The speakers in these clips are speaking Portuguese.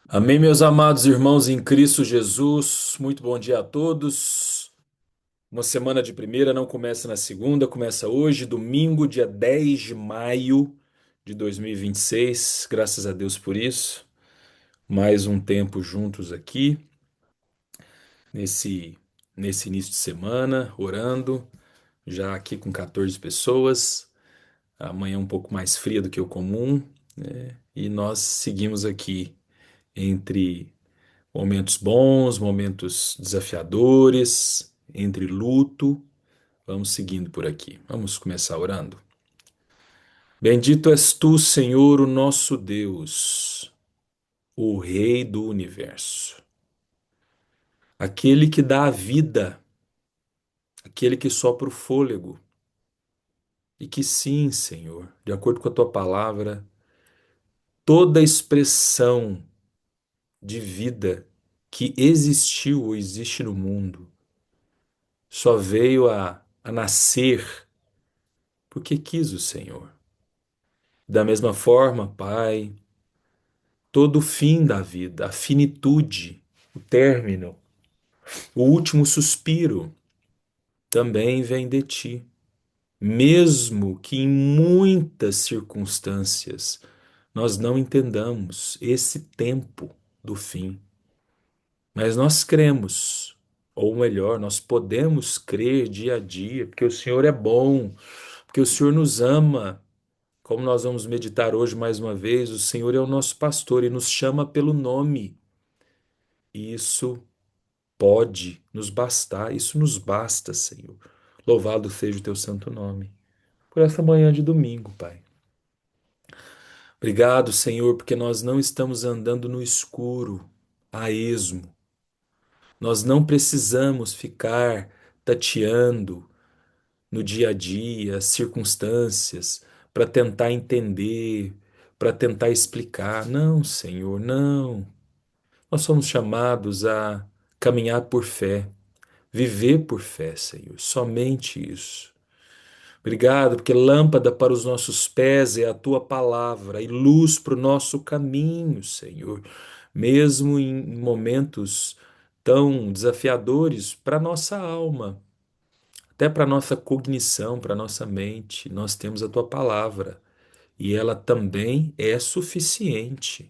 Amém, meus amados irmãos em Cristo Jesus. Muito bom dia a todos. Uma semana de primeira não começa na segunda, começa hoje, domingo, dia 10 de maio de 2026. Graças a Deus por isso. Mais um tempo juntos aqui, nesse, nesse início de semana, orando, já aqui com 14 pessoas. Amanhã um pouco mais fria do que o comum, né? E nós seguimos aqui entre momentos bons, momentos desafiadores, entre luto. Vamos seguindo por aqui. Vamos começar orando. Bendito és tu, Senhor, o nosso Deus, o Rei do universo, aquele que dá a vida, aquele que sopra o fôlego. E que sim, Senhor, de acordo com a tua palavra, toda expressão de vida que existiu ou existe no mundo só veio a nascer porque quis o Senhor. Da mesma forma, Pai, todo o fim da vida, a finitude, o término, o último suspiro também vem de ti. Mesmo que em muitas circunstâncias nós não entendamos esse tempo do fim, mas nós cremos, ou melhor, nós podemos crer dia a dia, porque o Senhor é bom, porque o Senhor nos ama. Como nós vamos meditar hoje mais uma vez, o Senhor é o nosso pastor e nos chama pelo nome. E isso pode nos bastar, isso nos basta, Senhor. Louvado seja o teu santo nome. Por essa manhã de domingo, Pai. Obrigado, Senhor, porque nós não estamos andando no escuro, a esmo. Nós não precisamos ficar tateando no dia a dia, as circunstâncias, para tentar entender, para tentar explicar. Não, Senhor, não. Nós somos chamados a caminhar por fé, viver por fé, Senhor, somente isso. Obrigado, porque lâmpada para os nossos pés é a tua palavra e luz para o nosso caminho, Senhor, mesmo em momentos tão desafiadores para a nossa alma. Até para nossa cognição, para nossa mente, nós temos a tua palavra e ela também é suficiente.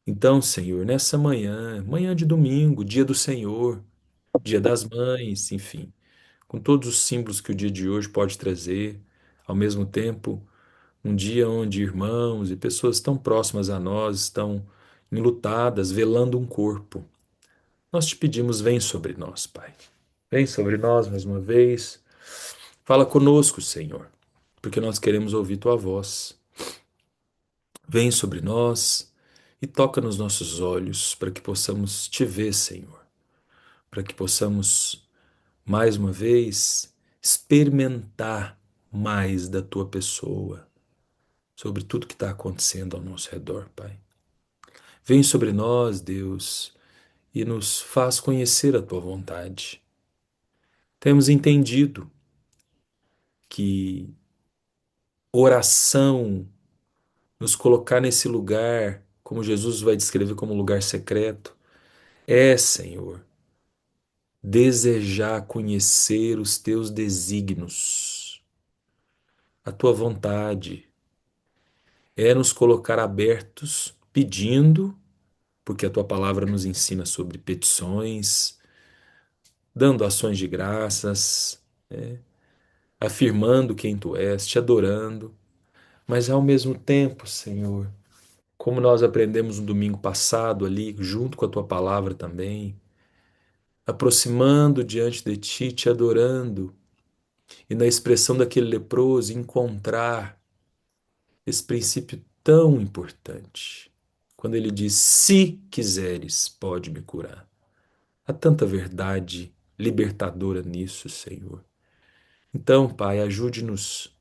Então, Senhor, nessa manhã, manhã de domingo, dia do Senhor, dia das mães, enfim, com todos os símbolos que o dia de hoje pode trazer, ao mesmo tempo, um dia onde irmãos e pessoas tão próximas a nós estão enlutadas, velando um corpo. Nós te pedimos, vem sobre nós, Pai. Vem sobre nós mais uma vez. Fala conosco, Senhor, porque nós queremos ouvir tua voz. Vem sobre nós e toca nos nossos olhos para que possamos te ver, Senhor, para que possamos mais uma vez experimentar mais da tua pessoa, sobre tudo que está acontecendo ao nosso redor, Pai. Vem sobre nós, Deus, e nos faz conhecer a tua vontade. Temos entendido que oração, nos colocar nesse lugar, como Jesus vai descrever como lugar secreto, é, Senhor, desejar conhecer os teus desígnios, a tua vontade, é nos colocar abertos, pedindo, porque a tua palavra nos ensina sobre petições, dando ações de graças, afirmando quem tu és, te adorando, mas ao mesmo tempo, Senhor, como nós aprendemos no domingo passado ali, junto com a tua palavra também, aproximando diante de ti, te adorando, e na expressão daquele leproso encontrar esse princípio tão importante. Quando ele diz: Se quiseres, pode me curar. Há tanta verdade libertadora nisso, Senhor. Então, Pai, ajude-nos,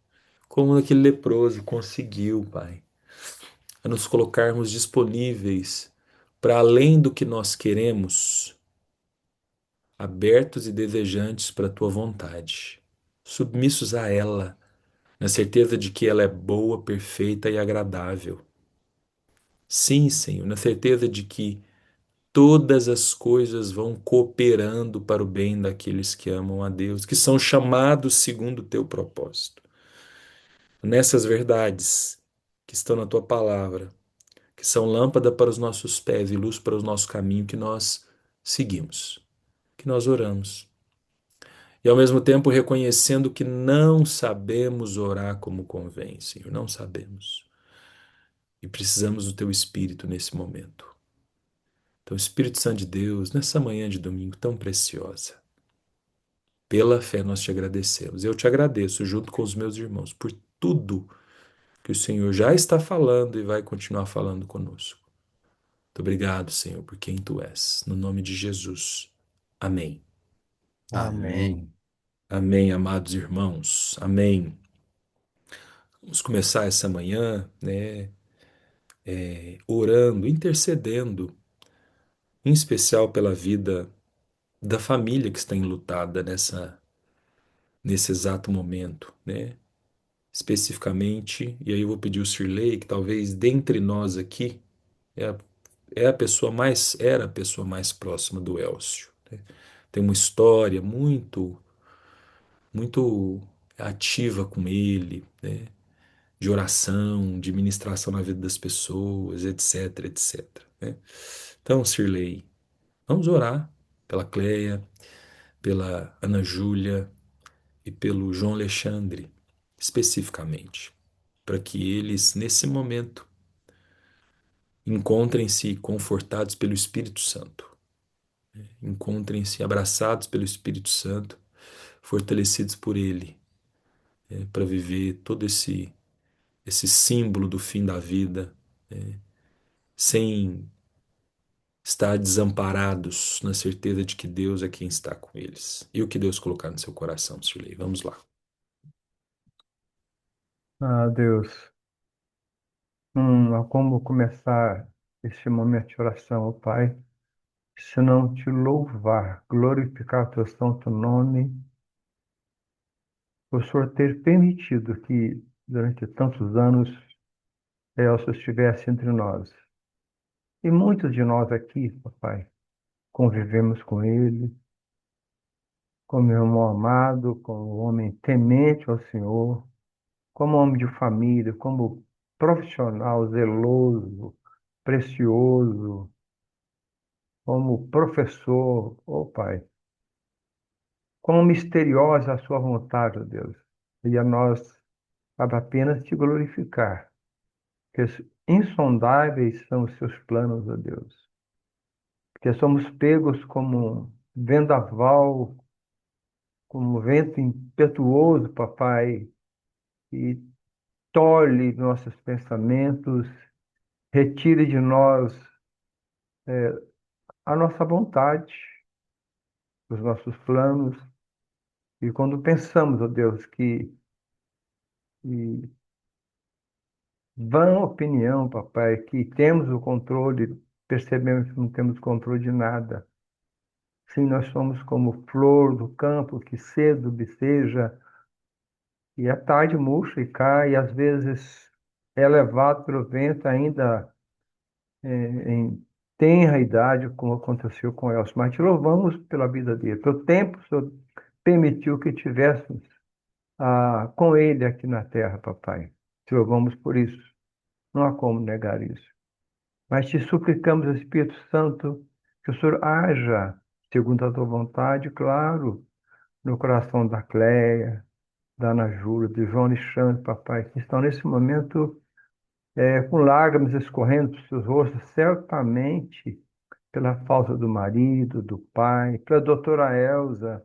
como aquele leproso conseguiu, Pai, a nos colocarmos disponíveis para além do que nós queremos, abertos e desejantes para a tua vontade, submissos a ela, na certeza de que ela é boa, perfeita e agradável. Sim, Senhor, na certeza de que todas as coisas vão cooperando para o bem daqueles que amam a Deus, que são chamados segundo o teu propósito. Nessas verdades que estão na tua palavra, que são lâmpada para os nossos pés e luz para o nosso caminho, que nós seguimos, que nós oramos. E ao mesmo tempo reconhecendo que não sabemos orar como convém, Senhor, não sabemos. E precisamos do teu Espírito nesse momento. Então, Espírito Santo de Deus, nessa manhã de domingo tão preciosa, pela fé nós te agradecemos. Eu te agradeço, junto com os meus irmãos, por tudo que o Senhor já está falando e vai continuar falando conosco. Muito obrigado, Senhor, por quem tu és. No nome de Jesus. Amém. Amém. Amém. Amém, amados irmãos. Amém. Vamos começar essa manhã, né, orando, intercedendo, em especial pela vida da família que está enlutada nesse exato momento, né? Especificamente, e aí eu vou pedir o Sirlei, que talvez dentre nós aqui é a, é a pessoa mais, era a pessoa mais próxima do Elcio, né? Tem uma história muito ativa com ele, né? De oração, de ministração na vida das pessoas, etc, etc, né? Então, Sirlei, vamos orar pela Cleia, pela Ana Júlia e pelo João Alexandre, especificamente, para que eles, nesse momento, encontrem-se confortados pelo Espírito Santo, encontrem-se abraçados pelo Espírito Santo, fortalecidos por Ele, para viver todo esse símbolo do fim da vida, sem estar desamparados, na certeza de que Deus é quem está com eles. E o que Deus colocar no seu coração, Sirlei. Vamos lá. Ah, Deus, como começar este momento de oração, ó Pai, se não te louvar, glorificar o teu santo nome, por o Senhor ter permitido que durante tantos anos Elcio estivesse entre nós. E muitos de nós aqui, papai, convivemos com ele, como irmão amado, como homem temente ao Senhor, como homem de família, como profissional zeloso, precioso, como professor, ó Pai, como misteriosa a sua vontade, ó Deus. E a nós cabe apenas te glorificar, que insondáveis são os seus planos, ó Deus. Porque somos pegos como vendaval, como vento impetuoso, papai, e tolhe nossos pensamentos, retire de nós a nossa vontade, os nossos planos. E quando pensamos, ó Deus, que vã opinião, papai, que temos o controle, percebemos que não temos controle de nada. Sim, nós somos como flor do campo que cedo viceja e à tarde murcha e cai, e às vezes é levado pelo vento ainda em tenra idade, como aconteceu com Elcio. Mas te louvamos pela vida dele. Pelo tempo, o Senhor permitiu que tivéssemos com ele aqui na terra, papai. Te louvamos por isso. Não há como negar isso. Mas te suplicamos, Espírito Santo, que o Senhor haja segundo a tua vontade, claro, no coração da Cleia, da Ana Júlia, de João Alexandre, papai, que estão nesse momento com lágrimas escorrendo dos seus rostos, certamente pela falta do marido, do pai, pela doutora Elza,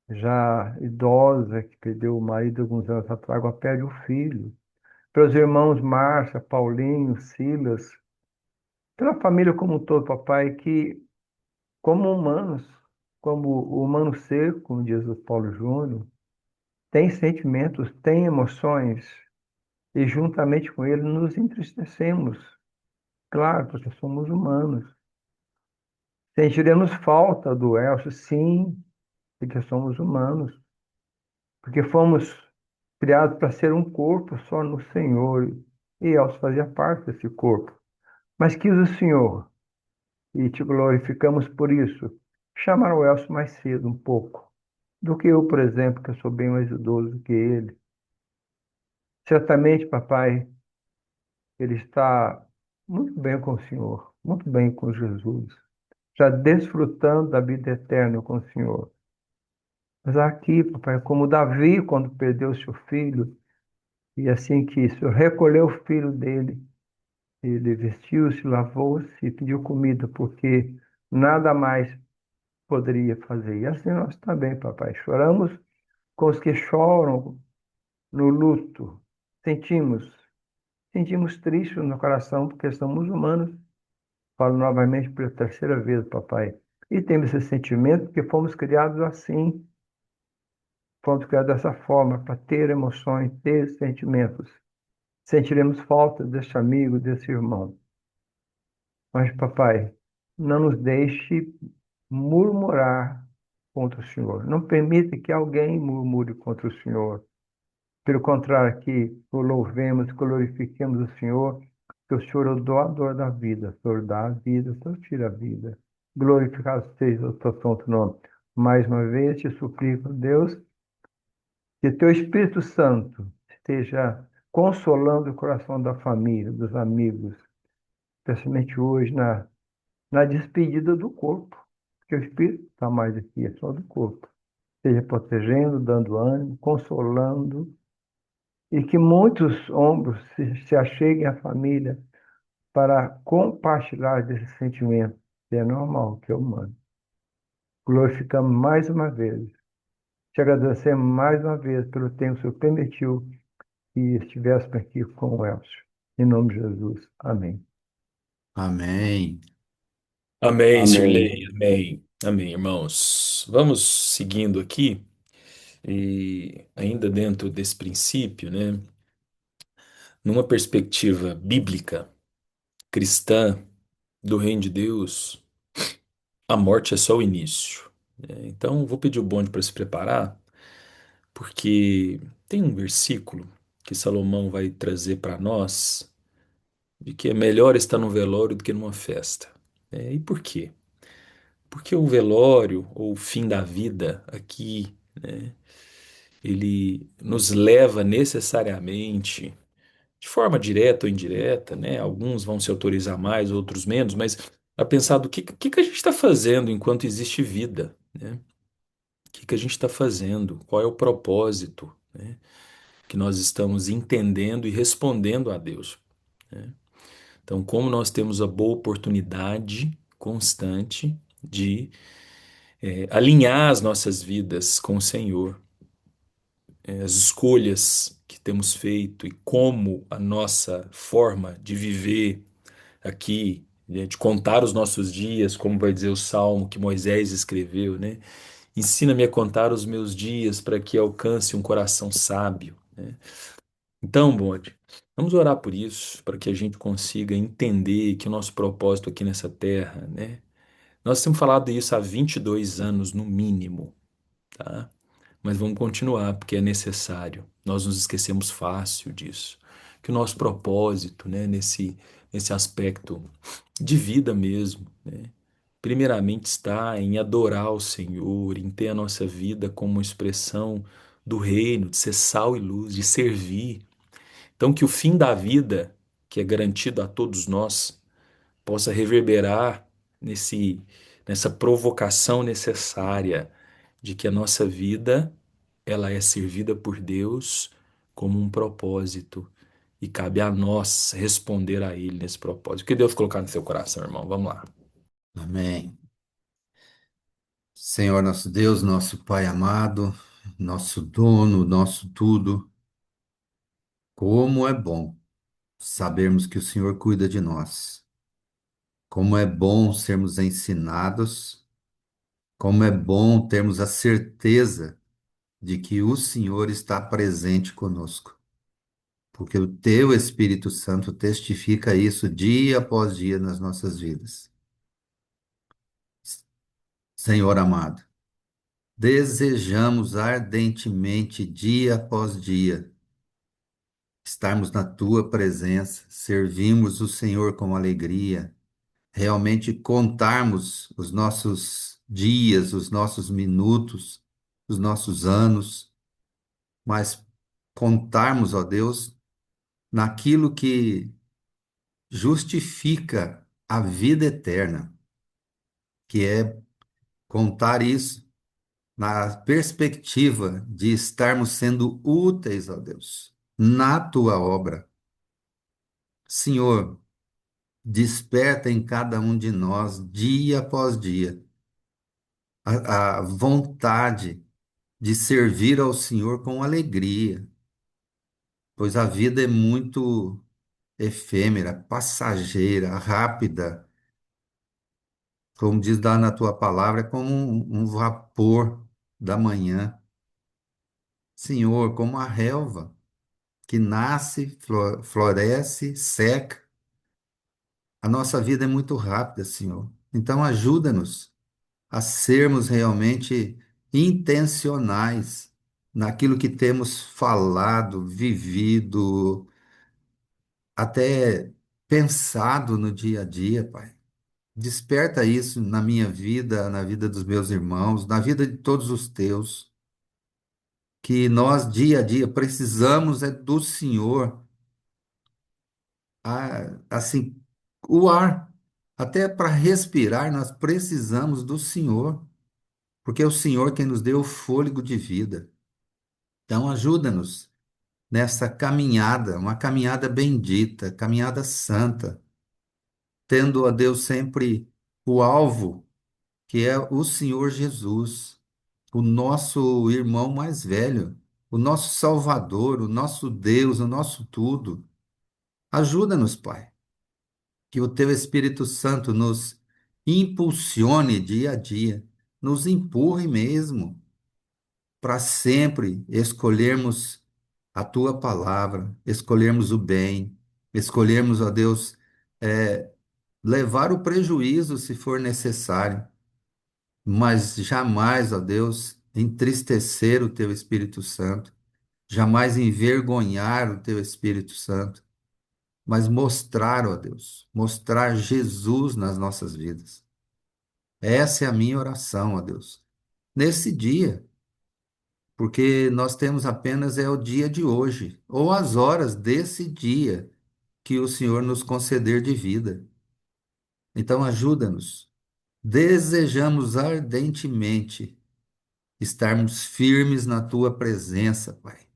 já idosa, que perdeu o marido alguns anos atrás, agora perde o filho, pelos irmãos Márcia, Paulinho, Silas, pela família como um todo, papai, que como humanos, como o humano ser, como diz o Paulo Júnior, tem sentimentos, tem emoções, e juntamente com ele nos entristecemos. Claro, porque somos humanos. Sentiremos falta do Elcio, sim, porque somos humanos. Porque fomos criados para ser um corpo só no Senhor. E Elcio fazia parte desse corpo. Mas quis o Senhor, e te glorificamos por isso, chamar o Elcio mais cedo um pouco, do que eu, por exemplo, que eu sou bem mais idoso do que ele. Certamente, papai, ele está muito bem com o Senhor, muito bem com Jesus, já desfrutando da vida eterna com o Senhor. Mas aqui, papai, como Davi, quando perdeu seu filho, e assim que o Senhor recolheu o filho dele, ele vestiu-se, lavou-se e pediu comida, porque nada mais poderia fazer. E assim nós também, papai, choramos com os que choram no luto. Sentimos, sentimos triste no coração, porque somos humanos. Falo novamente pela terceira vez, papai. E temos esse sentimento porque fomos criados assim, fomos criados dessa forma, para ter emoções, ter sentimentos. Sentiremos falta desse amigo, desse irmão. Mas, papai, não nos deixe murmurar contra o Senhor. Não permita que alguém murmure contra o Senhor. Pelo contrário, que o louvemos, glorifiquemos o Senhor, que o Senhor é o doador da vida. O Senhor dá a vida, o Senhor tira a vida. Glorificado seja o teu santo nome. Mais uma vez te suplico, Deus, que teu Espírito Santo esteja consolando o coração da família, dos amigos, especialmente hoje na despedida do corpo, porque o Espírito está mais aqui, é só do corpo. Esteja protegendo, dando ânimo, consolando, e que muitos ombros se acheguem à família para compartilhar desse sentimento, que é normal, que é humano. Glorificamos mais uma vez. Te agradecemos mais uma vez pelo tempo que o Senhor permitiu que estivéssemos aqui com o Elcio. Em nome de Jesus. Amém. Amém. Amém, Amém. Sirlei. Amém. Amém, irmãos. Vamos seguindo aqui e ainda dentro desse princípio, né? Numa perspectiva bíblica, cristã, do reino de Deus, a morte é só o início. Então, vou pedir o bonde para se preparar, porque tem um versículo que Salomão vai trazer para nós de que é melhor estar no velório do que numa festa. E por quê? Porque o velório, ou o fim da vida aqui, né, ele nos leva necessariamente, de forma direta ou indireta, né? Alguns vão se autorizar mais, outros menos, mas a pensar do que a gente está fazendo enquanto existe vida, né? O que a gente está fazendo? Qual é o propósito, né, que nós estamos entendendo e respondendo a Deus, né? Então, como nós temos a boa oportunidade constante de alinhar as nossas vidas com o Senhor, as escolhas que temos feito e como a nossa forma de viver aqui, né, de contar os nossos dias, como vai dizer o salmo que Moisés escreveu, né? Ensina-me a contar os meus dias para que alcance um coração sábio, né? Então, Bode, vamos orar por isso, para que a gente consiga entender que o nosso propósito aqui nessa terra, né? Nós temos falado isso há 22 anos no mínimo, tá? Mas vamos continuar, porque é necessário. Nós nos esquecemos fácil disso. Que o nosso propósito, né, nesse aspecto de vida mesmo, né, primeiramente está em adorar o Senhor, em ter a nossa vida como uma expressão do reino, de ser sal e luz, de servir. Então, que o fim da vida, que é garantido a todos nós, possa reverberar nesse, nessa provocação necessária de que a nossa vida ela é servida por Deus como um propósito e cabe a nós responder a Ele nesse propósito. O que Deus colocar no seu coração, irmão? Vamos lá. Amém. Senhor nosso Deus, nosso Pai amado, nosso dono, nosso tudo, como é bom sabermos que o Senhor cuida de nós. Como é bom sermos ensinados, como é bom termos a certeza de que o Senhor está presente conosco, porque o teu Espírito Santo testifica isso dia após dia nas nossas vidas. Senhor amado, desejamos ardentemente, dia após dia, estarmos na tua presença, servirmos o Senhor com alegria, realmente contarmos os nossos dias, os nossos minutos, os nossos anos, mas contarmos, ó Deus, naquilo que justifica a vida eterna, que é contar isso na perspectiva de estarmos sendo úteis, ó Deus, na tua obra. Senhor, desperta em cada um de nós, dia após dia, a vontade de servir ao Senhor com alegria, pois a vida é muito efêmera, passageira, rápida, como diz lá na tua palavra, é como um vapor da manhã. Senhor, como a relva que nasce, floresce, seca. A nossa vida é muito rápida, Senhor. Então ajuda-nos a sermos realmente intencionais naquilo que temos falado, vivido, até pensado no dia a dia, Pai. Desperta isso na minha vida, na vida dos meus irmãos, na vida de todos os teus, que nós dia a dia precisamos é do Senhor, assim, o ar, até para respirar nós precisamos do Senhor, porque é o Senhor quem nos deu o fôlego de vida. Então ajuda-nos nessa caminhada, uma caminhada bendita, caminhada santa, tendo a Deus sempre o alvo, que é o Senhor Jesus, o nosso irmão mais velho, o nosso Salvador, o nosso Deus, o nosso tudo. Ajuda-nos, Pai, que o Teu Espírito Santo nos impulsione dia a dia, nos empurre mesmo para sempre escolhermos a Tua palavra, escolhermos o bem, escolhermos, ó Deus, eh, levar o prejuízo se for necessário, mas jamais, ó Deus, entristecer o Teu Espírito Santo, jamais envergonhar o Teu Espírito Santo, mas mostrar, ó Deus, mostrar Jesus nas nossas vidas. Essa é a minha oração, ó Deus, nesse dia, porque nós temos apenas é o dia de hoje, ou as horas desse dia que o Senhor nos conceder de vida. Então ajuda-nos. Desejamos ardentemente estarmos firmes na tua presença, Pai.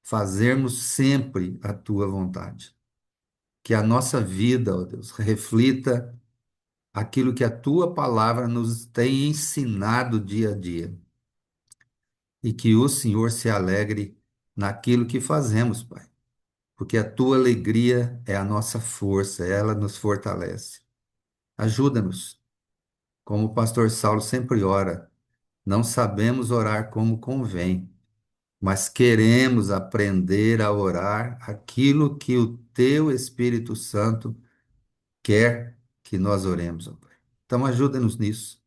Fazermos sempre a tua vontade. Que a nossa vida, ó Deus, reflita aquilo que a tua palavra nos tem ensinado dia a dia. E que o Senhor se alegre naquilo que fazemos, Pai. Porque a tua alegria é a nossa força, ela nos fortalece. Ajuda-nos, como o pastor Saulo sempre ora. Não sabemos orar como convém, mas queremos aprender a orar aquilo que o teu Espírito Santo quer que nós oremos, ó Pai. Então ajuda-nos nisso,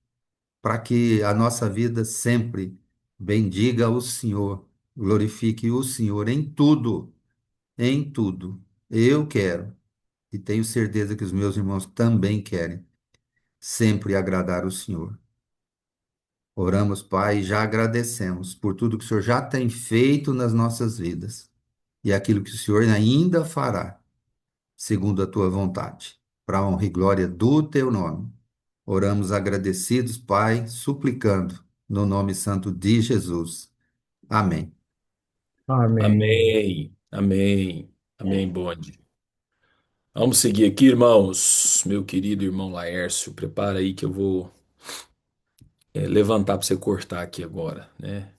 para que a nossa vida sempre bendiga o Senhor, glorifique o Senhor em tudo, em tudo. Eu quero, e tenho certeza que os meus irmãos também querem, sempre agradar o Senhor. Oramos, Pai, e já agradecemos por tudo que o Senhor já tem feito nas nossas vidas e aquilo que o Senhor ainda fará, segundo a tua vontade, para a honra e glória do teu nome. Oramos agradecidos, Pai, suplicando no nome santo de Jesus. Amém. Amém. Amém, amém, amém, bonde. Vamos seguir aqui, irmãos. Meu querido irmão Laércio, prepara aí que eu vou levantar para você cortar aqui agora, né?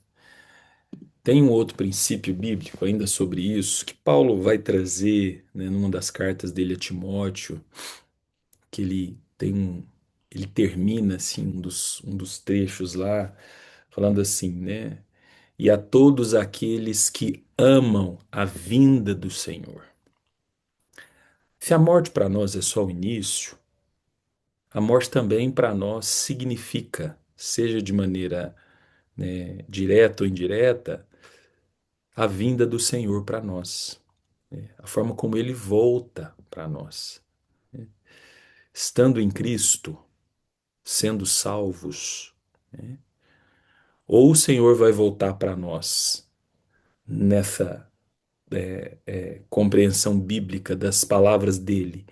Tem um outro princípio bíblico ainda sobre isso que Paulo vai trazer, né, numa das cartas dele a Timóteo, que ele termina assim um dos trechos lá falando assim, né? E a todos aqueles que amam a vinda do Senhor. Se a morte para nós é só o início, a morte também para nós significa, seja de maneira, né, direta ou indireta, a vinda do Senhor para nós. a forma como ele volta para nós. Estando em Cristo, sendo salvos, ou o Senhor vai voltar para nós nessa compreensão bíblica das palavras dele,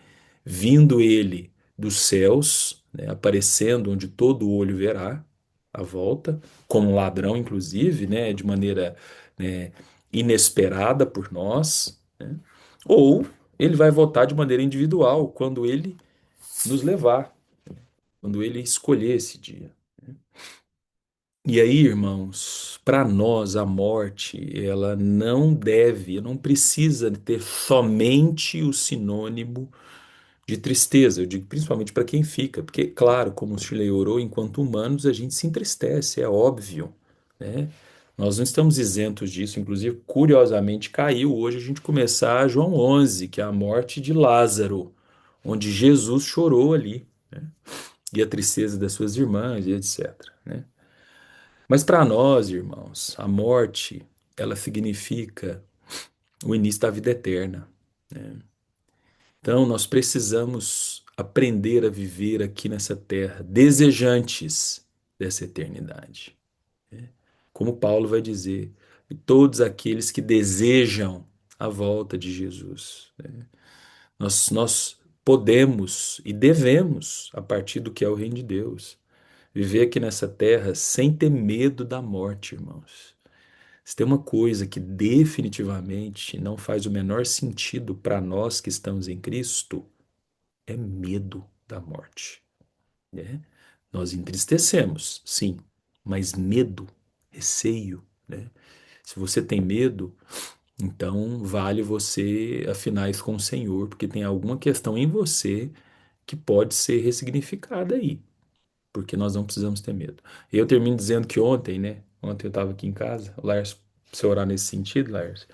vindo ele dos céus, né, aparecendo onde todo olho verá a volta, como um ladrão, inclusive, né, de maneira, né, inesperada por nós, né, ou ele vai voltar de maneira individual, quando ele nos levar, quando ele escolher esse dia. E aí, irmãos, para nós a morte, ela não deve, não precisa ter somente o sinônimo de tristeza. Eu digo principalmente para quem fica, porque, claro, como o Shirley orou, enquanto humanos a gente se entristece, é óbvio, né? Nós não estamos isentos disso, inclusive, curiosamente, caiu hoje a gente começar João 11, que é a morte de Lázaro, onde Jesus chorou ali, né? E a tristeza das suas irmãs e etc, né? Mas para nós, irmãos, a morte, ela significa o início da vida eterna. Então, nós precisamos aprender a viver aqui nessa terra, desejantes dessa eternidade. Como Paulo vai dizer, todos aqueles que desejam a volta de Jesus. Nós podemos e devemos, a partir do que é o reino de Deus, viver aqui nessa terra sem ter medo da morte, irmãos. Se tem uma coisa que definitivamente não faz o menor sentido para nós que estamos em Cristo, é medo da morte, né? Nós entristecemos, sim, mas medo, receio, né? Se você tem medo, então vale você afinar isso com o Senhor, porque tem alguma questão em você que pode ser ressignificada aí, porque nós não precisamos ter medo. Eu termino dizendo que ontem, né? Ontem eu estava aqui em casa, o Lars, pra você orar nesse sentido, Lars.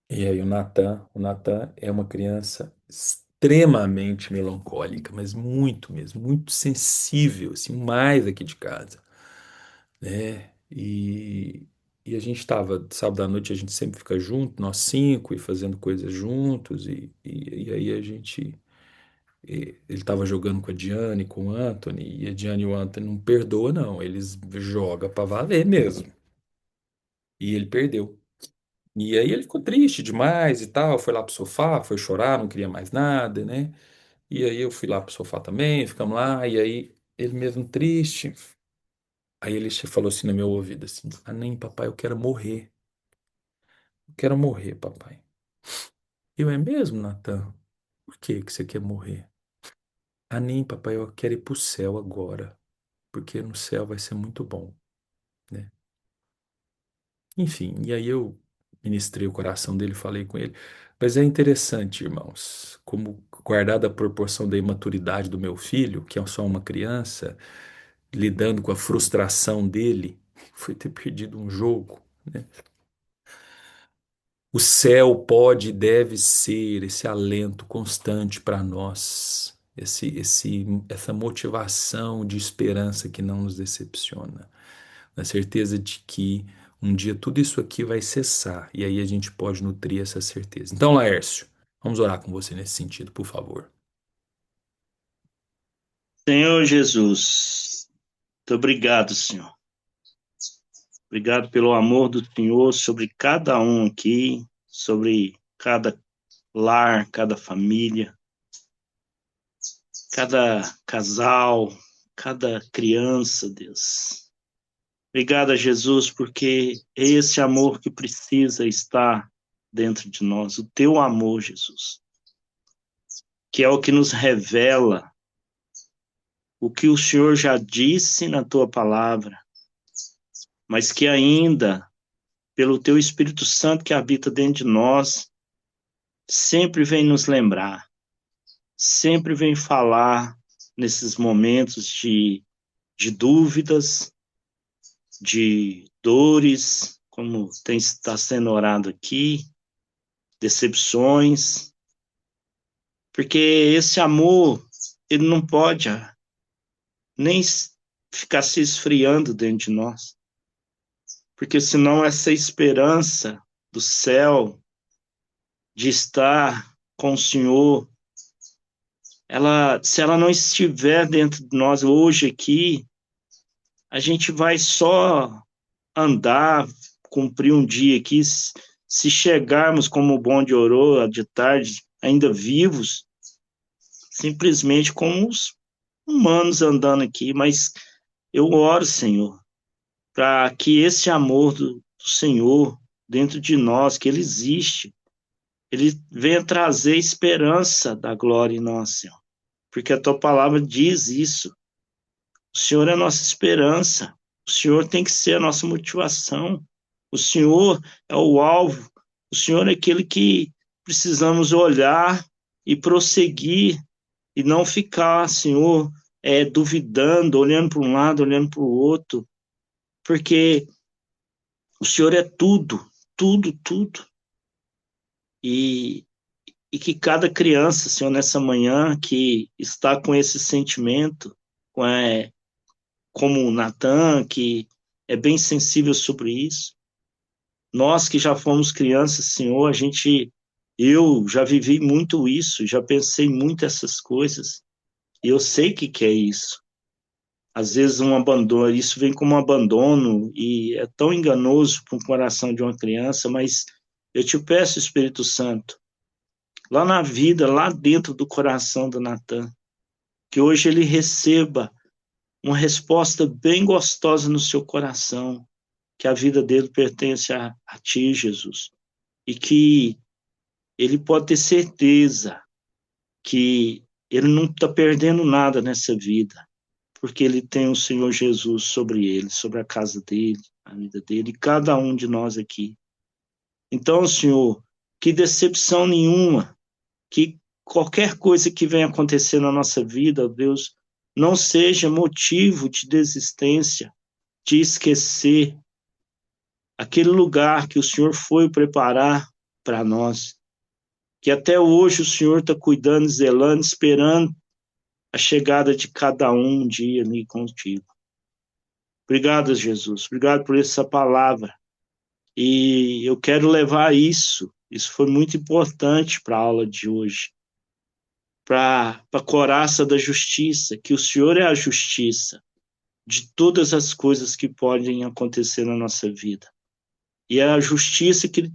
E aí o Natan é uma criança extremamente melancólica, mas muito mesmo, muito sensível, assim, mais aqui de casa, né? E a gente estava, sábado à noite a gente sempre fica junto, nós cinco, e fazendo coisas juntos, e aí ele estava jogando com a Diane, com o Anthony, e a Diane e o Anthony não perdoa não, eles jogam para valer mesmo. E ele perdeu. E aí ele ficou triste demais e tal, foi lá pro sofá, foi chorar, não queria mais nada, né? E aí eu fui lá pro sofá também, ficamos lá, e aí ele mesmo triste. Aí ele falou assim no meu ouvido assim: "Ah, nem papai, eu quero morrer. Eu quero morrer, papai." Eu é mesmo, Natan? Por que que você quer morrer? "Ah, nem papai, eu quero ir pro céu agora, porque no céu vai ser muito bom, né?" Enfim, e aí eu ministrei o coração dele, falei com ele. Mas é interessante, irmãos, como guardada a proporção da imaturidade do meu filho, que é só uma criança, lidando com a frustração dele, foi ter perdido um jogo, né? O céu pode e deve ser esse alento constante para nós, essa motivação de esperança que não nos decepciona, na certeza de que um dia tudo isso aqui vai cessar, e aí a gente pode nutrir essa certeza. Então, Laércio, vamos orar com você nesse sentido, por favor. Senhor Jesus, muito obrigado, Senhor. Obrigado pelo amor do Senhor sobre cada um aqui, sobre cada lar, cada família, cada casal, cada criança, Deus. Obrigado, Jesus, porque é esse amor que precisa estar dentro de nós, o teu amor, Jesus, que é o que nos revela o que o Senhor já disse na tua palavra, mas que ainda, pelo teu Espírito Santo que habita dentro de nós, sempre vem nos lembrar, sempre vem falar nesses momentos de dúvidas, de dores, como está sendo orado aqui, decepções, porque esse amor, ele não pode nem ficar se esfriando dentro de nós, porque senão essa esperança do céu de estar com o Senhor, se ela não estiver dentro de nós hoje aqui, a gente vai só andar, cumprir um dia aqui. Se chegarmos como o bonde orou de tarde, ainda vivos, simplesmente como os humanos andando aqui, mas eu oro, Senhor, para que esse amor do Senhor dentro de nós, que ele existe, ele venha trazer esperança da glória em nós, Senhor, porque a tua palavra diz isso. O Senhor é a nossa esperança, o Senhor tem que ser a nossa motivação, o Senhor é o alvo, o Senhor é aquele que precisamos olhar e prosseguir e não ficar, Senhor, duvidando, olhando para um lado, olhando para o outro, porque o Senhor é tudo, tudo, tudo. E, e que cada criança, Senhor, nessa manhã, que está com esse sentimento, como o Natan, que é bem sensível sobre isso, nós que já fomos crianças, Senhor, eu já vivi muito isso, já pensei muito essas coisas, e eu sei o que que é isso. Às vezes um abandono, isso vem como um abandono e é tão enganoso para o coração de uma criança, mas eu te peço, Espírito Santo, lá na vida, lá dentro do coração do Natan, que hoje ele receba uma resposta bem gostosa no seu coração, que a vida dele pertence a ti, Jesus, e que ele pode ter certeza que ele não está perdendo nada nessa vida, porque ele tem o Senhor Jesus sobre ele, sobre a casa dele, a vida dele, e cada um de nós aqui. Então, Senhor, que decepção nenhuma, que qualquer coisa que venha acontecer na nossa vida, Deus, não seja motivo de desistência, de esquecer aquele lugar que o Senhor foi preparar para nós, que até hoje o Senhor está cuidando, zelando, esperando a chegada de cada um dia ali contigo. Obrigado, Jesus. Obrigado por essa palavra. E eu quero levar isso. Isso foi muito importante para a aula de hoje. Para a coraça da justiça, que o Senhor é a justiça de todas as coisas que podem acontecer na nossa vida. E a justiça que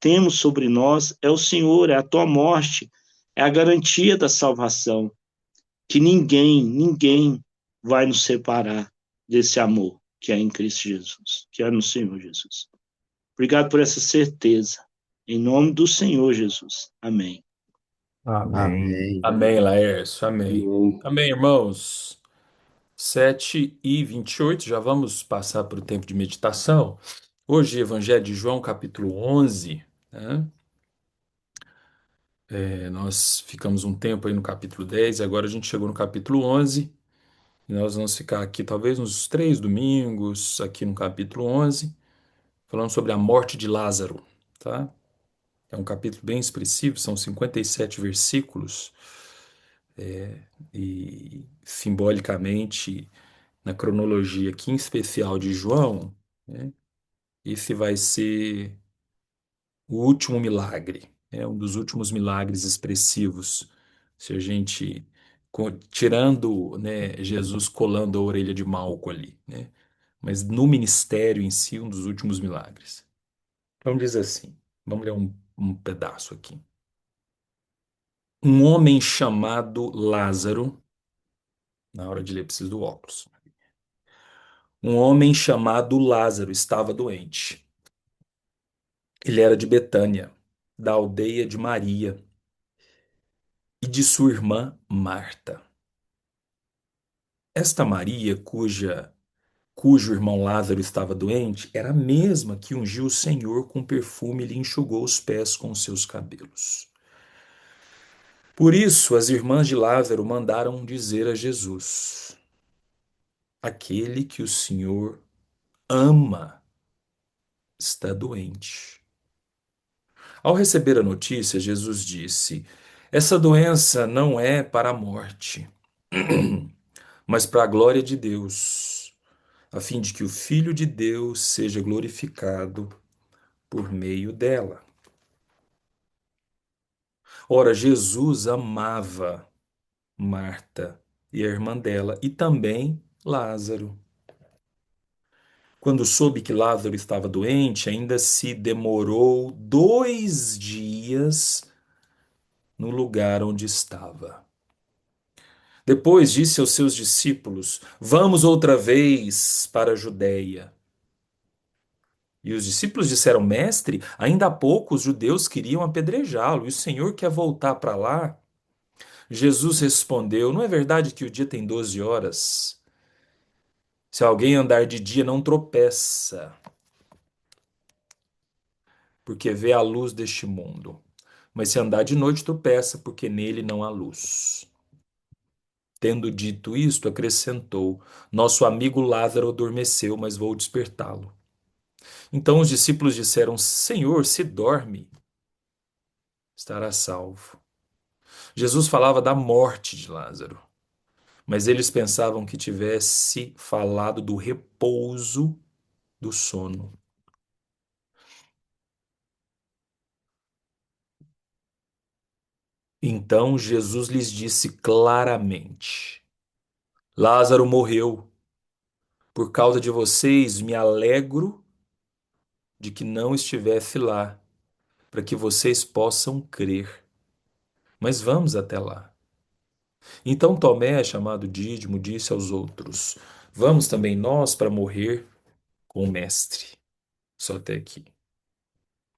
temos sobre nós é o Senhor, é a tua morte, é a garantia da salvação, que ninguém vai nos separar desse amor que é em Cristo Jesus, que é no Senhor Jesus. Obrigado por essa certeza. Em nome do Senhor Jesus. Amém. Amém. Amém. Amém, Laércio, amém. Amém. Amém, irmãos. 7h28, já vamos passar para o tempo de meditação. Hoje, Evangelho de João, capítulo 11, né? Nós ficamos um tempo aí no capítulo 10 e agora a gente chegou no capítulo 11. E nós vamos ficar aqui talvez uns 3 domingos, aqui no capítulo 11, falando sobre a morte de Lázaro, tá? É um capítulo bem expressivo, são 57 versículos, e simbolicamente, na cronologia aqui em especial de João, né, esse vai ser o último milagre, um dos últimos milagres expressivos. Se a gente, tirando, né, Jesus colando a orelha de Malco ali, né, mas no ministério em si, um dos últimos milagres. Então diz assim, vamos ler um pedaço aqui. Um homem chamado Lázaro, na hora de ler preciso do óculos. Um homem chamado Lázaro estava doente. Ele era de Betânia, da aldeia de Maria e de sua irmã Marta. Esta Maria, cujo irmão Lázaro estava doente, era a mesma que ungiu o Senhor com perfume e lhe enxugou os pés com seus cabelos. Por isso, as irmãs de Lázaro mandaram dizer a Jesus: aquele que o Senhor ama está doente. Ao receber a notícia, Jesus disse: essa doença não é para a morte, mas para a glória de Deus, a fim de que o Filho de Deus seja glorificado por meio dela. Ora, Jesus amava Marta e a irmã dela e também Lázaro. Quando soube que Lázaro estava doente, ainda se demorou 2 dias no lugar onde estava. Depois disse aos seus discípulos: Vamos outra vez para a Judéia. E os discípulos disseram: Mestre, ainda há pouco os judeus queriam apedrejá-lo, e o Senhor quer voltar para lá? Jesus respondeu: Não é verdade que o dia tem 12 horas? Se alguém andar de dia, não tropeça, porque vê a luz deste mundo. Mas se andar de noite, tropeça, porque nele não há luz. Tendo dito isto, acrescentou: Nosso amigo Lázaro adormeceu, mas vou despertá-lo. Então os discípulos disseram: Senhor, se dorme, estará salvo. Jesus falava da morte de Lázaro, mas eles pensavam que tivesse falado do repouso do sono. Então Jesus lhes disse claramente: Lázaro morreu. Por causa de vocês, me alegro de que não estivesse lá, para que vocês possam crer. Mas vamos até lá. Então Tomé, chamado Dídimo, disse aos outros: Vamos também nós para morrer com o Mestre. Só até aqui.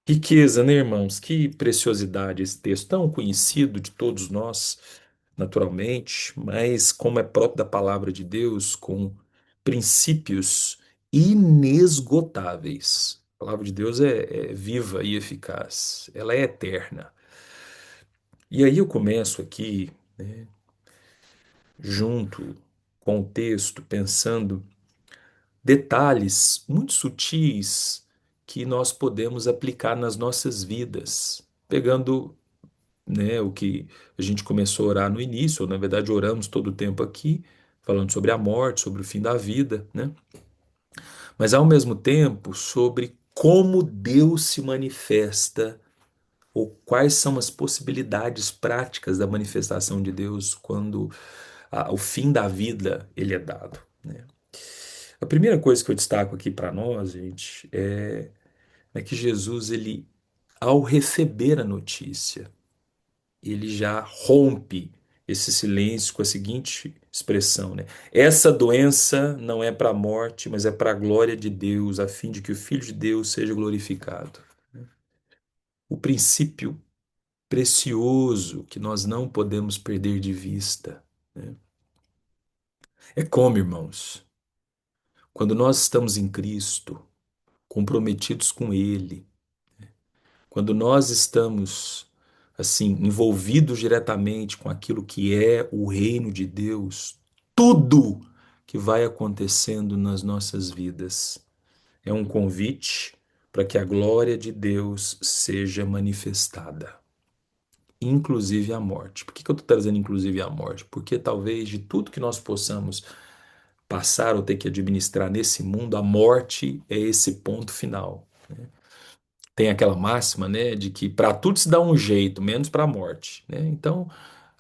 Riqueza, né, irmãos? Que preciosidade esse texto, tão conhecido de todos nós, naturalmente, mas como é próprio da palavra de Deus, com princípios inesgotáveis. A palavra de Deus é viva e eficaz, ela é eterna. E aí eu começo aqui, né, junto com o texto, pensando detalhes muito sutis que nós podemos aplicar nas nossas vidas, pegando, né, o que a gente começou a orar no início, ou na verdade oramos todo o tempo aqui, falando sobre a morte, sobre o fim da vida, né? Mas ao mesmo tempo sobre como Deus se manifesta ou quais são as possibilidades práticas da manifestação de Deus quando o fim da vida ele é dado, né? A primeira coisa que eu destaco aqui para nós, gente, é que Jesus, ele, ao receber a notícia, ele já rompe esse silêncio com a seguinte expressão, né? Essa doença não é para a morte, mas é para a glória de Deus, a fim de que o Filho de Deus seja glorificado. O princípio precioso que nós não podemos perder de vista, né? É como, irmãos, quando nós estamos em Cristo, comprometidos com Ele, quando nós estamos assim envolvidos diretamente com aquilo que é o reino de Deus, tudo que vai acontecendo nas nossas vidas é um convite para que a glória de Deus seja manifestada, inclusive a morte. Por que eu estou trazendo inclusive a morte? Porque talvez de tudo que nós possamos passar ou ter que administrar nesse mundo, a morte é esse ponto final. Tem aquela máxima, né, de que para tudo se dá um jeito, menos para a morte, né? Então,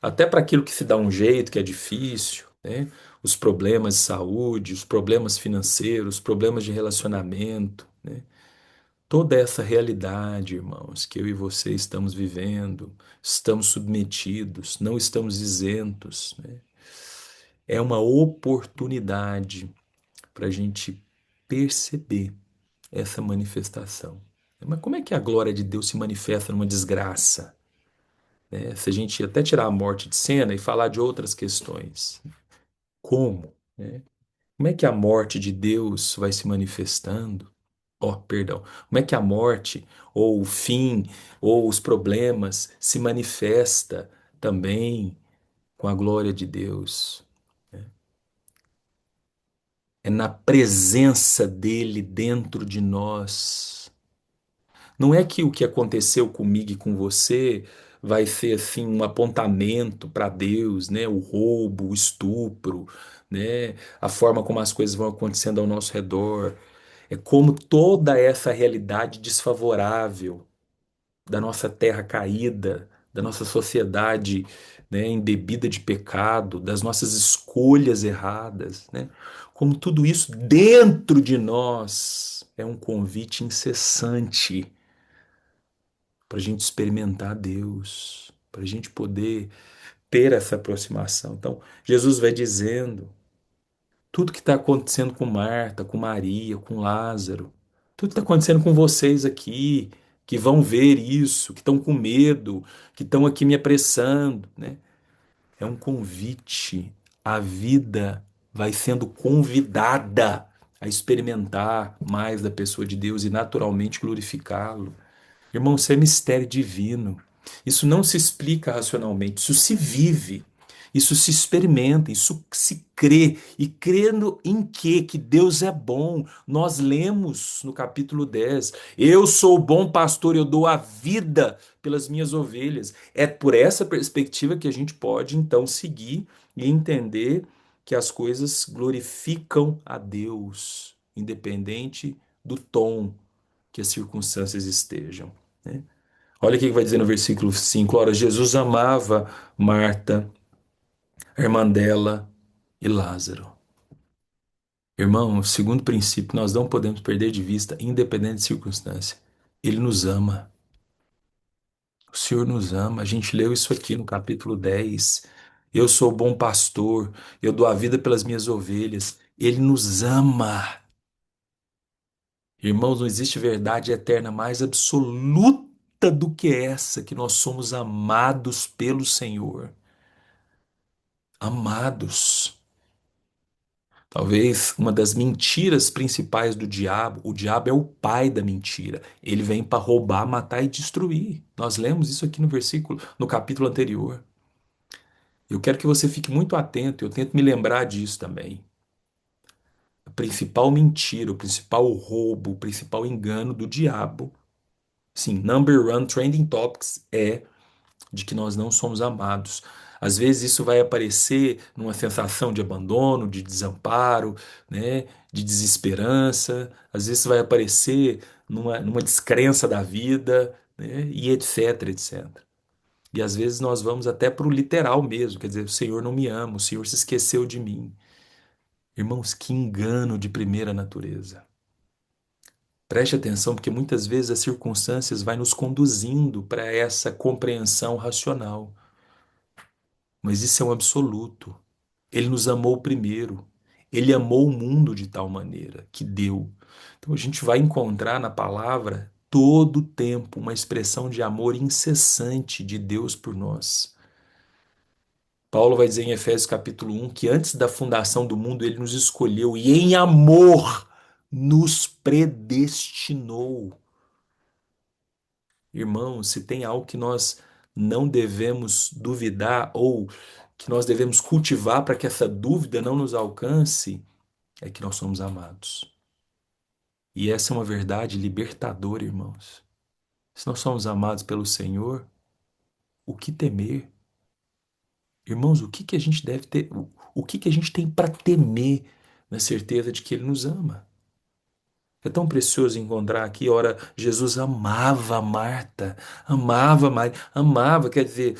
até para aquilo que se dá um jeito, que é difícil, né? Os problemas de saúde, os problemas financeiros, os problemas de relacionamento, né? Toda essa realidade, irmãos, que eu e você estamos vivendo, estamos submetidos, não estamos isentos, né? É uma oportunidade para a gente perceber essa manifestação. Mas como é que a glória de Deus se manifesta numa desgraça, né? Se a gente até tirar a morte de cena e falar de outras questões, como, né? Como é que a morte de Deus vai se manifestando? Oh, perdão. Como é que a morte, ou o fim, ou os problemas se manifesta também com a glória de Deus? É na presença dele dentro de nós. Não é que o que aconteceu comigo e com você vai ser assim um apontamento para Deus, né? O roubo, o estupro, né? A forma como as coisas vão acontecendo ao nosso redor. É como toda essa realidade desfavorável da nossa terra caída da nossa sociedade, né, embebida de pecado, das nossas escolhas erradas, né? Como tudo isso dentro de nós é um convite incessante para a gente experimentar Deus, para a gente poder ter essa aproximação. Então, Jesus vai dizendo tudo que está acontecendo com Marta, com Maria, com Lázaro, tudo que está acontecendo com vocês aqui, que vão ver isso, que estão com medo, que estão aqui me apressando, né? É um convite. A vida vai sendo convidada a experimentar mais da pessoa de Deus e naturalmente glorificá-lo. Irmão, isso é mistério divino. Isso não se explica racionalmente, isso se vive, isso se experimenta, isso se crê. E crendo em quê? Que Deus é bom. Nós lemos no capítulo 10: eu sou o bom pastor, eu dou a vida pelas minhas ovelhas. É por essa perspectiva que a gente pode então seguir e entender que as coisas glorificam a Deus, independente do tom que as circunstâncias estejam, né? Olha o que vai dizer no versículo 5. Ora, Jesus amava Marta, a irmã dela e Lázaro. Irmão, o segundo princípio, nós não podemos perder de vista, independente de circunstância. Ele nos ama. O Senhor nos ama. A gente leu isso aqui no capítulo 10. Eu sou o bom pastor, eu dou a vida pelas minhas ovelhas. Ele nos ama. Irmãos, não existe verdade eterna mais absoluta do que essa, que nós somos amados pelo Senhor. Amados. Talvez uma das mentiras principais do diabo, o diabo é o pai da mentira. Ele vem para roubar, matar e destruir. Nós lemos isso aqui no versículo, no capítulo anterior. Eu quero que você fique muito atento, eu tento me lembrar disso também. A principal mentira, o principal roubo, o principal engano do diabo, sim, number one trending topics é de que nós não somos amados. Às vezes isso vai aparecer numa sensação de abandono, de desamparo, né, de desesperança. Às vezes vai aparecer numa descrença da vida, né, e etc, etc. E às vezes nós vamos até para o literal mesmo, quer dizer, o Senhor não me ama, o Senhor se esqueceu de mim. Irmãos, que engano de primeira natureza. Preste atenção, porque muitas vezes as circunstâncias vai nos conduzindo para essa compreensão racional. Mas isso é um absoluto. Ele nos amou primeiro. Ele amou o mundo de tal maneira que deu. Então a gente vai encontrar na palavra todo o tempo uma expressão de amor incessante de Deus por nós. Paulo vai dizer em Efésios capítulo 1 que antes da fundação do mundo ele nos escolheu e em amor nos predestinou. Irmãos, se tem algo que nós não devemos duvidar ou que nós devemos cultivar para que essa dúvida não nos alcance, é que nós somos amados. E essa é uma verdade libertadora, irmãos. Se nós somos amados pelo Senhor, o que temer? Irmãos, o que que a gente deve ter, o que que a gente tem para temer na certeza de que Ele nos ama? É tão precioso encontrar aqui, ora, Jesus amava Marta, amava Maria, amava, quer dizer,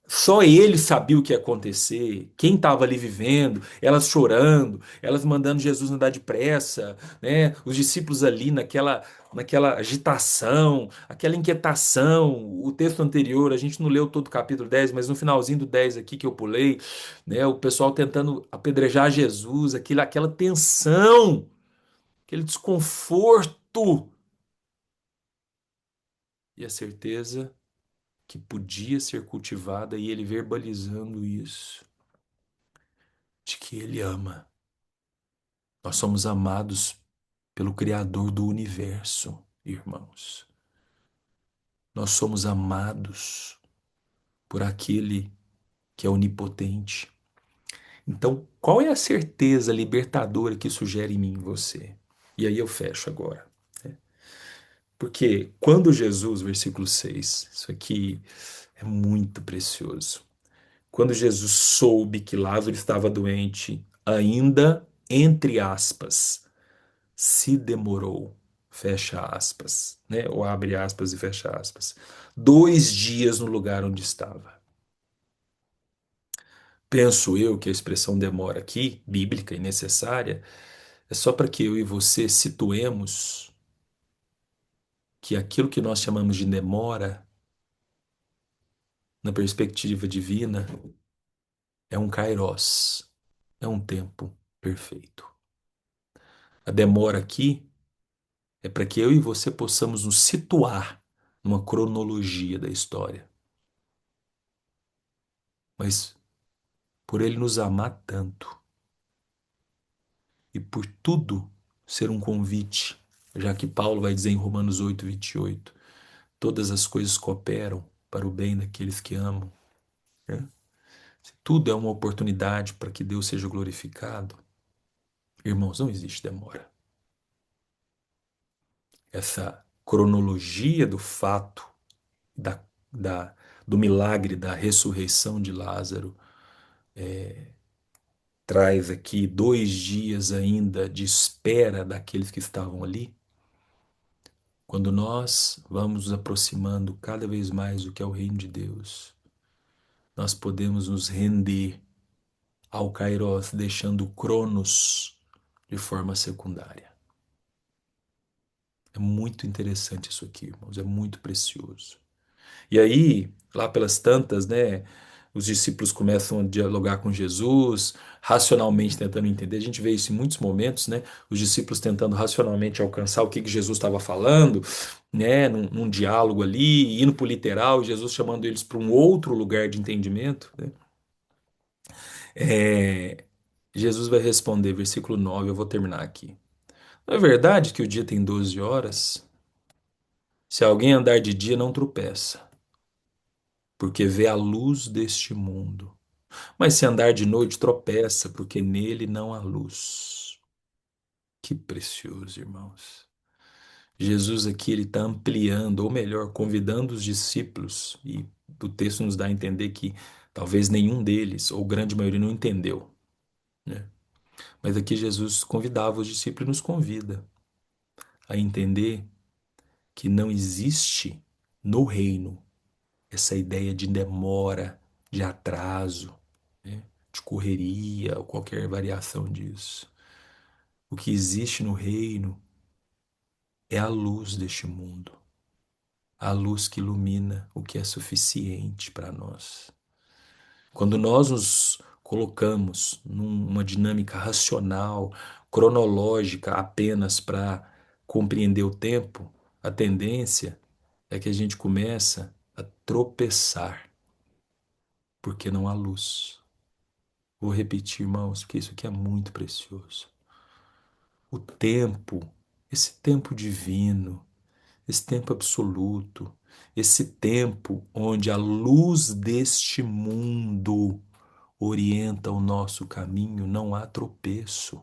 só ele sabia o que ia acontecer, quem estava ali vivendo, elas chorando, elas mandando Jesus andar depressa, né? Os discípulos ali naquela agitação, aquela inquietação. O texto anterior, a gente não leu todo o capítulo 10, mas no finalzinho do 10 aqui que eu pulei, né? O pessoal tentando apedrejar Jesus, aquela tensão, aquele desconforto e a certeza que podia ser cultivada e ele verbalizando isso, de que ele ama. Nós somos amados pelo Criador do universo, irmãos. Nós somos amados por aquele que é onipotente. Então, qual é a certeza libertadora que isso gera em mim e em você? E aí eu fecho agora, né? Porque quando Jesus, versículo 6, isso aqui é muito precioso. Quando Jesus soube que Lázaro estava doente, ainda, entre aspas, se demorou. fecha aspas, né? Ou abre aspas e fecha aspas. 2 dias no lugar onde estava. Penso eu que a expressão demora aqui, bíblica e necessária, é só para que eu e você situemos que aquilo que nós chamamos de demora, na perspectiva divina, é um kairos, é um tempo perfeito. A demora aqui é para que eu e você possamos nos situar numa cronologia da história. Mas por ele nos amar tanto e por tudo ser um convite, já que Paulo vai dizer em Romanos 8:28, todas as coisas cooperam para o bem daqueles que amam, né? Se tudo é uma oportunidade para que Deus seja glorificado, irmãos, não existe demora. Essa cronologia do fato da, da, do milagre da ressurreição de Lázaro traz aqui 2 dias ainda de espera daqueles que estavam ali. Quando nós vamos nos aproximando cada vez mais do que é o reino de Deus, nós podemos nos render ao Kairos, deixando o Cronos de forma secundária. É muito interessante isso aqui, irmãos, é muito precioso. E aí, lá pelas tantas, né, os discípulos começam a dialogar com Jesus, racionalmente tentando entender. A gente vê isso em muitos momentos, né? Os discípulos tentando racionalmente alcançar o que que Jesus estava falando, né? Num diálogo ali, indo para o literal, Jesus chamando eles para um outro lugar de entendimento, né? É, Jesus vai responder, versículo 9. Eu vou terminar aqui. Não é verdade que o dia tem 12 horas? Se alguém andar de dia, não tropeça, porque vê a luz deste mundo. Mas se andar de noite, tropeça, porque nele não há luz. Que precioso, irmãos. Jesus aqui ele está ampliando, ou melhor, convidando os discípulos, e o texto nos dá a entender que talvez nenhum deles, ou grande maioria, não entendeu, né? Mas aqui Jesus convidava os discípulos e nos convida a entender que não existe no reino essa ideia de demora, de atraso, né? De correria ou qualquer variação disso. O que existe no reino é a luz deste mundo, a luz que ilumina o que é suficiente para nós. Quando nós nos colocamos numa dinâmica racional, cronológica apenas para compreender o tempo, a tendência é que a gente começa a tropeçar, porque não há luz. Vou repetir, irmãos, porque isso aqui é muito precioso. O tempo, esse tempo divino, esse tempo absoluto, esse tempo onde a luz deste mundo orienta o nosso caminho, não há tropeço.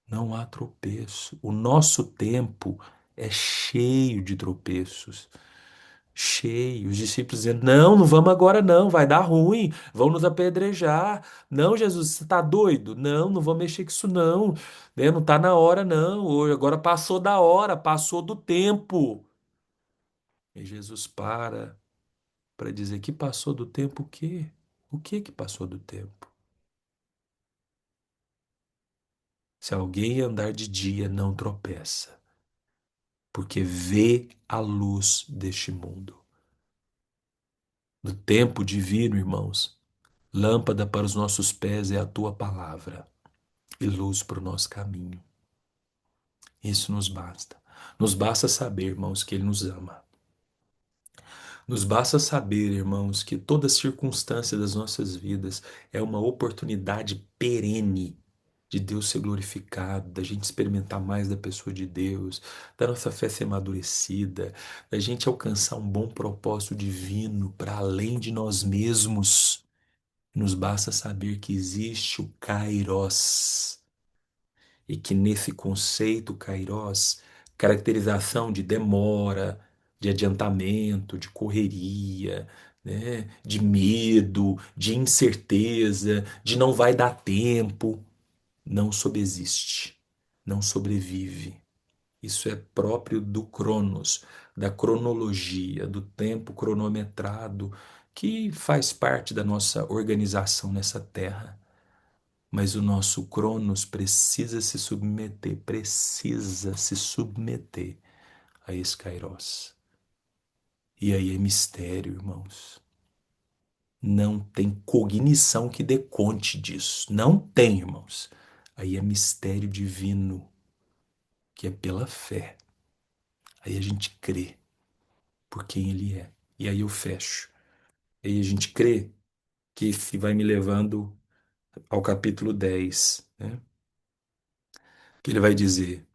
Não há tropeço. O nosso tempo é cheio de tropeços. Cheio. Os discípulos dizendo: não, não vamos agora, não, vai dar ruim, vão nos apedrejar. Não, Jesus, você está doido? Não, não vou mexer com isso, não. Né? Não está na hora, não. Hoje, agora passou da hora, passou do tempo. E Jesus para dizer que passou do tempo o quê? O que que passou do tempo? Se alguém andar de dia, não tropeça, porque vê a luz deste mundo. No tempo divino, irmãos, lâmpada para os nossos pés é a tua palavra e luz para o nosso caminho. Isso nos basta. Nos basta saber, irmãos, que Ele nos ama. Nos basta saber, irmãos, que toda circunstância das nossas vidas é uma oportunidade perene de Deus ser glorificado, da gente experimentar mais da pessoa de Deus, da nossa fé ser amadurecida, da gente alcançar um bom propósito divino para além de nós mesmos. Nos basta saber que existe o Kairos e que nesse conceito Kairos, caracterização de demora, de adiantamento, de correria, né, de medo, de incerteza, de não vai dar tempo, não subsiste, não sobrevive. Isso é próprio do Cronos, da cronologia, do tempo cronometrado, que faz parte da nossa organização nessa terra. Mas o nosso Cronos precisa se submeter a esse Kairos. E aí é mistério, irmãos. Não tem cognição que dê conte disso. Não tem, irmãos. Aí é mistério divino, que é pela fé. Aí a gente crê por quem ele é. E aí eu fecho. Aí a gente crê que isso vai me levando ao capítulo 10, né? Que ele vai dizer: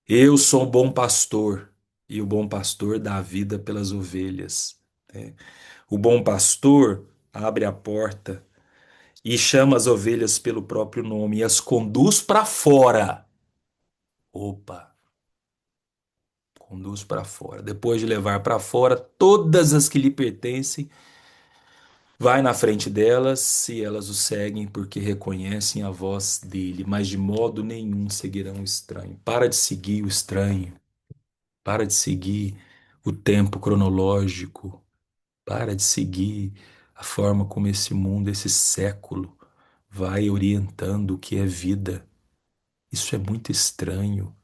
Eu sou um bom pastor, e o bom pastor dá a vida pelas ovelhas, né? O bom pastor abre a porta e chama as ovelhas pelo próprio nome e as conduz para fora. Opa, conduz para fora. Depois de levar para fora todas as que lhe pertencem, vai na frente delas e elas o seguem porque reconhecem a voz dele, mas de modo nenhum seguirão o estranho. Para de seguir o estranho, para de seguir o tempo cronológico, para de seguir a forma como esse mundo, esse século, vai orientando o que é vida. Isso é muito estranho.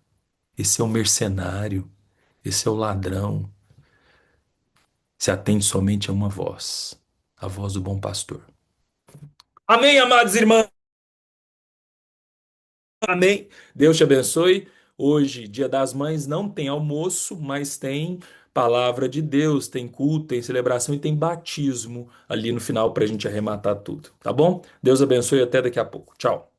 Esse é o mercenário, esse é o ladrão. Se atende somente a uma voz, a voz do bom pastor. Amém, amados irmãos. Amém. Deus te abençoe. Hoje, Dia das Mães, não tem almoço, mas tem palavra de Deus, tem culto, tem celebração e tem batismo ali no final para a gente arrematar tudo, tá bom? Deus abençoe e até daqui a pouco. Tchau.